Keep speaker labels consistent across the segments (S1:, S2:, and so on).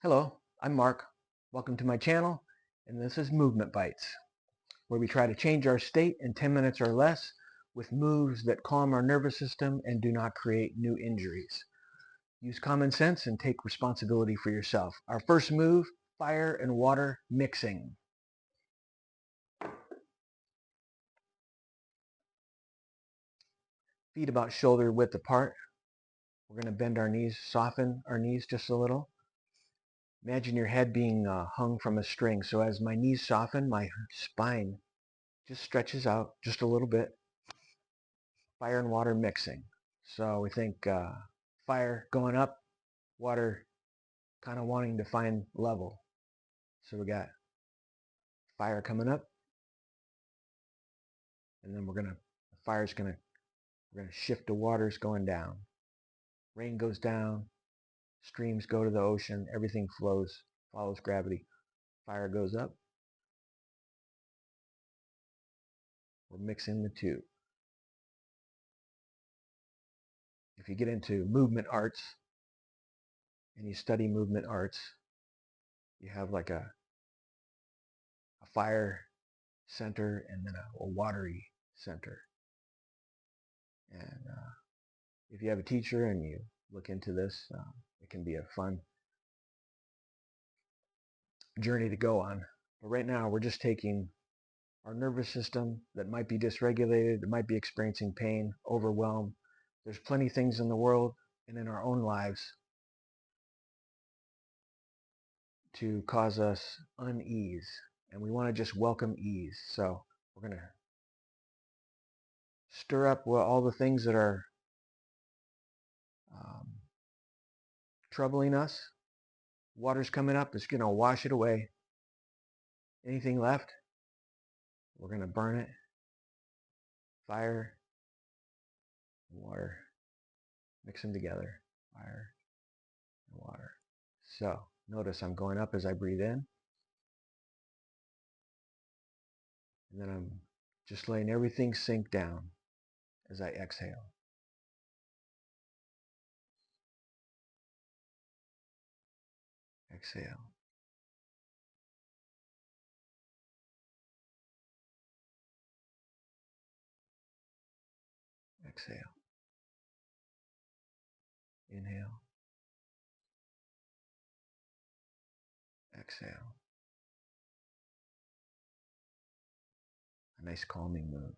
S1: Hello, I'm Mark. Welcome to my channel, and this is Movement Bites, where we try to change our state in 10 minutes or less with moves that calm our nervous system and do not create new injuries. Use common sense and take responsibility for yourself. Our first move, fire and water mixing. Feet about shoulder width apart. We're going to bend our knees, soften our knees just a little. Imagine your head being hung from a string. So as my knees soften, my spine just stretches out just a little bit. Fire and water mixing. So we think fire going up, water kind of wanting to find level. So we got fire coming up, and then we're gonna shift to water's going down. Rain goes down, streams go to the ocean, everything follows gravity. Fire goes up. We're mixing the two. If you get into movement arts and you study movement arts, you have like a fire center and then a watery center. And if you have a teacher and you look into this, it can be a fun journey to go on. But right now, we're just taking our nervous system that might be dysregulated, that might be experiencing pain, overwhelm. There's plenty of things in the world and in our own lives to cause us unease. And we want to just welcome ease. So we're going to stir up all the things that are troubling us. Water's coming up. It's going to wash it away. Anything left, we're going to burn it. Fire and water. Mix them together. Fire and water. So notice I'm going up as I breathe in. And then I'm just letting everything sink down as I exhale. Exhale. Exhale. Inhale. Exhale. A nice calming move.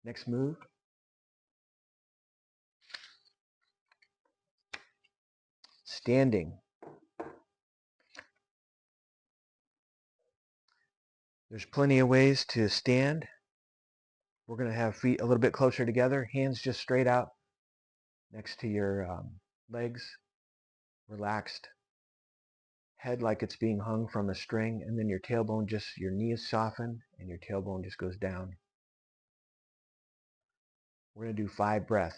S1: Next move. Standing. There's plenty of ways to stand. We're going to have feet a little bit closer together, hands just straight out next to your legs, relaxed. Head like it's being hung from a string, and then your tailbone your knee is softened, and your tailbone just goes down. We're going to do 5 breaths.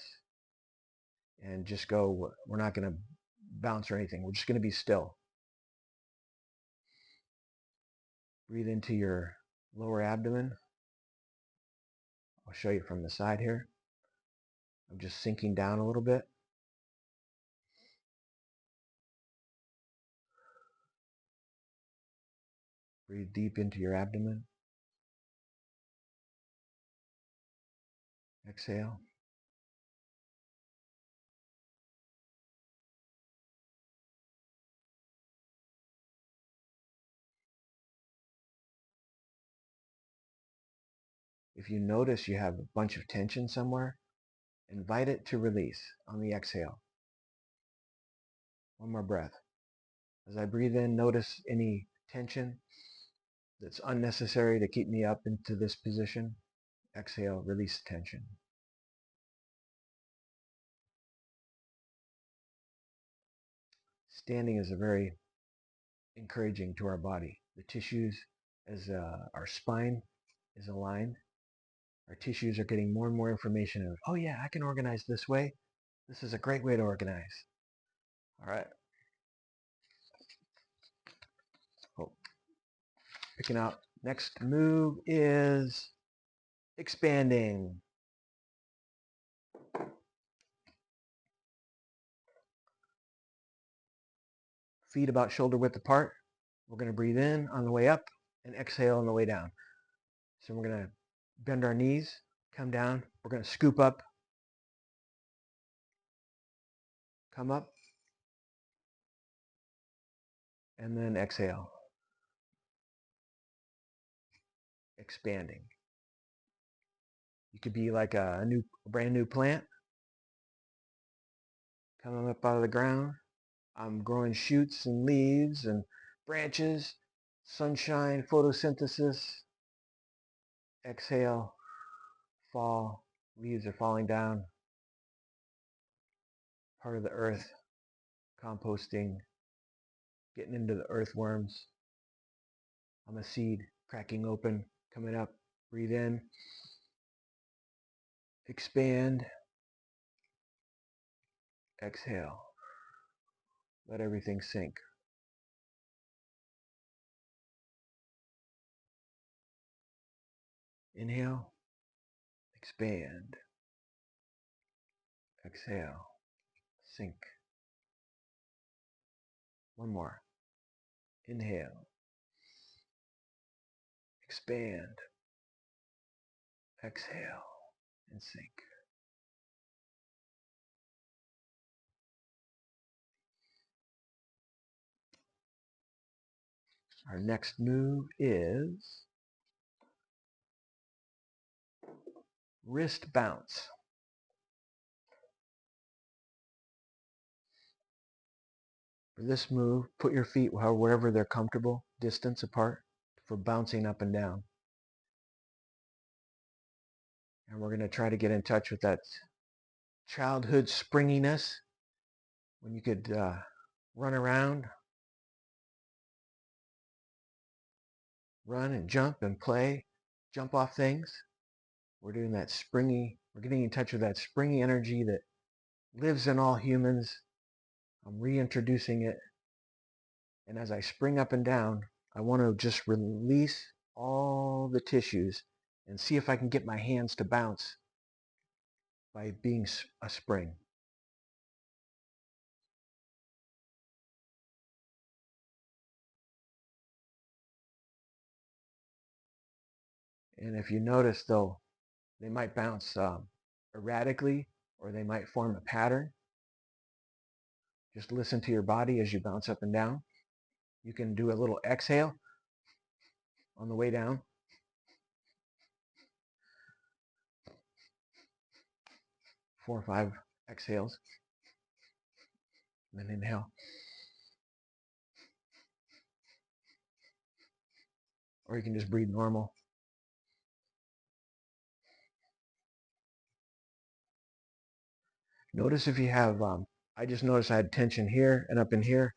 S1: And just go, we're not going to bounce or anything. We're just going to be still. Breathe into your lower abdomen. I'll show you from the side here. I'm just sinking down a little bit. Breathe deep into your abdomen. Exhale. If you notice you have a bunch of tension somewhere, invite it to release on the exhale. One more breath. As I breathe in, notice any tension that's unnecessary to keep me up into this position. Exhale, release tension. Standing is very encouraging to our body. The tissues, as our spine is aligned, our tissues are getting more and more information of, oh yeah, I can organize this way. This is a great way to organize. All right. Oh, picking out. Next move is expanding. feet about shoulder width apart. We're going to breathe in on the way up and exhale on the way down. So we're going to bend our knees, come down. We're going to scoop up, come up, and then exhale. Expanding. You could be like a brand new plant coming up out of the ground. I'm growing shoots and leaves and branches, sunshine, photosynthesis. Exhale, fall, leaves are falling down. Part of the earth, composting, getting into the earthworms. I'm a seed cracking open, coming up. Breathe in, expand, exhale. Let everything sink. Inhale, expand, exhale, sink. One more. Inhale, expand, exhale, and sink. Our next move is wrist bounce. For this move, put your feet wherever they're comfortable, distance apart, for bouncing up and down. And we're going to try to get in touch with that childhood springiness when you could run around, run and jump and play, jump off things. We're doing that springy, we're getting in touch with that springy energy that lives in all humans. I'm reintroducing it. And as I spring up and down, I want to just release all the tissues and see if I can get my hands to bounce by being a spring. And if you notice, though, they might bounce erratically, or they might form a pattern. Just listen to your body as you bounce up and down. You can do a little exhale on the way down. 4 or 5 exhales. And then inhale. Or you can just breathe normal. Notice if you have, I just noticed I had tension here and up in here.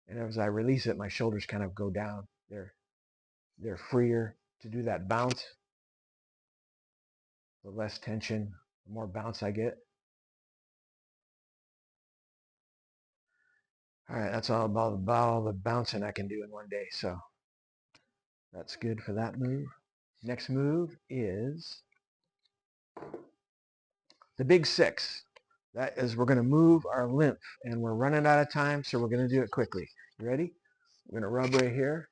S1: And as I release it, my shoulders kind of go down. They're freer to do that bounce. The less tension, the more bounce I get. All right, that's all about all the bouncing I can do in one day. So that's good for that move. Next move is the big 6. That is, we're going to move our lymph, and we're running out of time, so we're going to do it quickly. You ready? We're going to rub right here.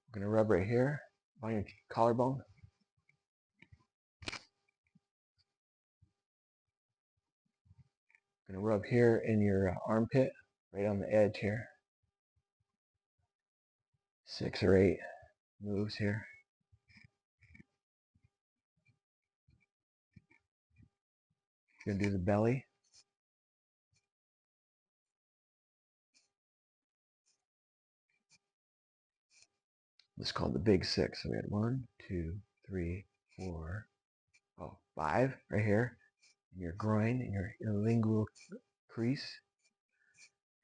S1: We're going to rub right here on your collarbone. Going to rub here in your armpit, right on the edge here. 6 or 8 moves here. Going to do the belly. This is called the big 6. So we had 1, 2, 3, 4, 5 right here. In your groin, in your lingual crease.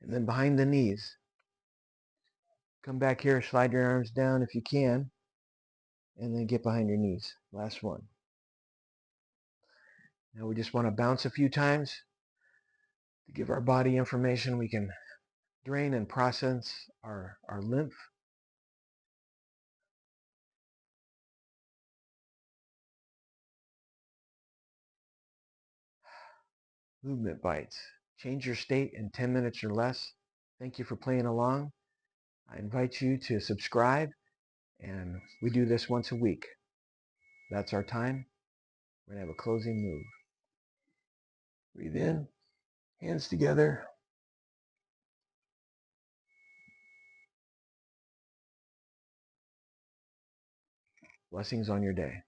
S1: And then behind the knees. Come back here, slide your arms down if you can, and then get behind your knees. Last one. Now we just want to bounce a few times to give our body information. We can drain and process our lymph. Movement bites. change your state in 10 minutes or less. Thank you for playing along. I invite you to subscribe, and we do this once a week. That's our time. We're going to have a closing move. Breathe in, hands together. Blessings on your day.